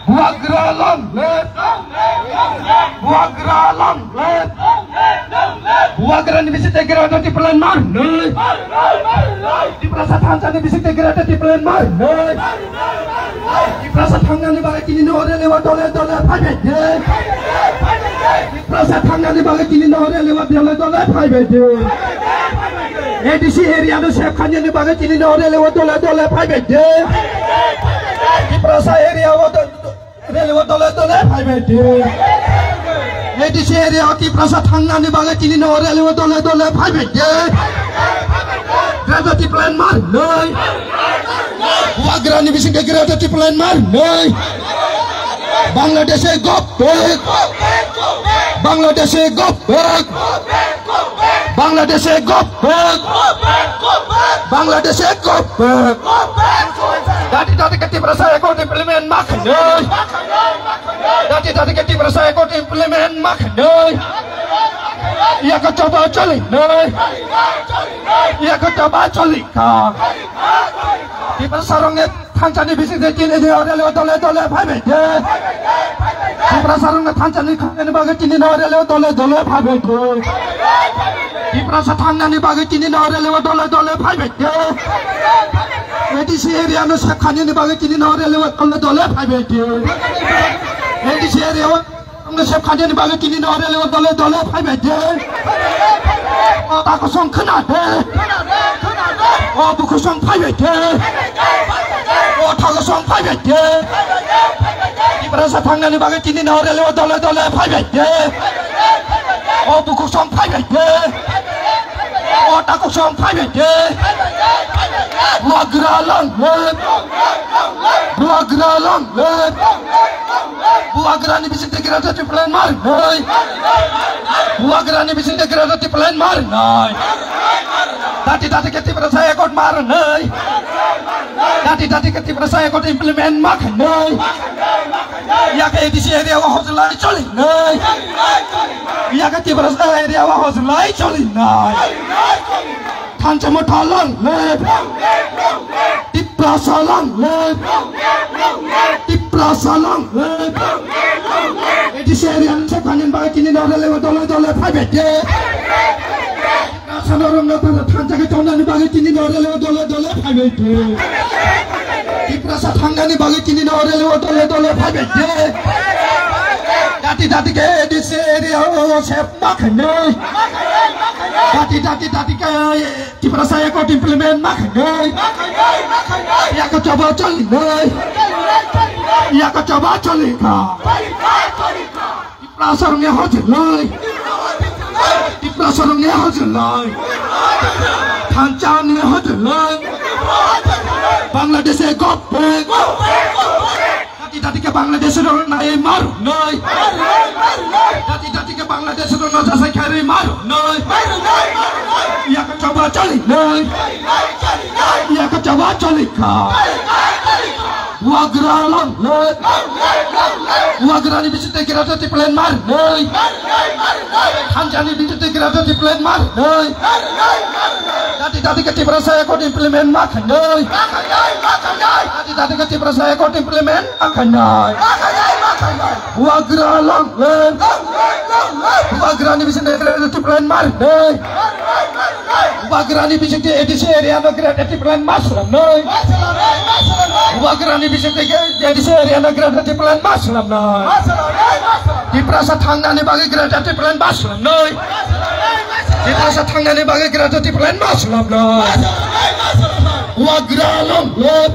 Buagralang let Buagralang let Buagran bisa tegera di pelan mar di prasat hansan bisa tegera di pelan mar di prasat hangan di bagai kini nore lewat dole paybe di prasat hangan di bagai kini nore lewat dole paybe edisi area no chef khanya di bagai kini nore lewat dole paybe di prasat area lewat dole paybe edisi area ki prasat hangan di bagai kini nore lewat dole paybe grada di pelan mar Buagran bisa gegera di pelan mar Bangladesh gopek Bangladesh gopek Bangladesh gopek Bangladesh gopek Dati keti berasa ekor implement maknoi Dati keti berasa ekor implement maknoi Ia kau coba colik noi Ia kau coba colik kau di prasarongnya tanjani bisik dekini dia orang lewat dole paybe di prasarongnya tanjani kini bagai kini orang lewat dole paybe di prasatangnya bagai kini orang lewat dole paybe di area no sekhanya bagai kini orang lewat dole paybe di area no sekhanya bagai kini orang lewat dole paybe oh tak kosong kena oh buku kosong paybe oh tak kosong paybe di prasatangnya bagai kini orang lewat dole paybe oh buku kosong paybe oh tak kosong paybe Buagralang let Buagralang let Buagran bisa tegera di pelan mar Buagran bisa tegera di pelan mar Tadi keti berasa ekor mar Tadi keti berasa ekor implement mak Ya ke edisi area wa hozlai choli Ya keti berasa area wa hozlai choli Tanjamo talang let Diprasalang let Diprasalang let edisi area sepanin bagai kini nore lewat dole paybe Sanorong nota tanjake tonani bagai kini nore lewat dole paybe Diprasat hangani bagai kini nore lewat dole paybe Dati ke edisi area sepak Dati ke diperasaya kau implement maknai ya kau coba coli ya kau coba coli diperasarungnya hojlai diperasarungnya hojlai tancannya hojlai Bangladesh gopek Dati ke Bangladesh orang naik maru noi Dati ke Bangladesh orang nasa kari maru noi ia kau coba coli noi ia kau coba coli kau Buagralang let Buagrani bisa tegera di pelan mar noi Hanjani bisa tegera di pelan mar noi Dati keti berasa ekor implement makan noi Dati keti berasa ekor implement makan noi Buagralang let Buagrani bisa tegera di pelan mar noi Buagrani bisa di edisi area no grade di pelan maslam noi Buagrani bisa jadi seri anak grada di pelan baslam noi di prasat hanggani bagi grada di pelan baslam noi di prasat hanggani bagi grada di pelan baslam noi Buagralang let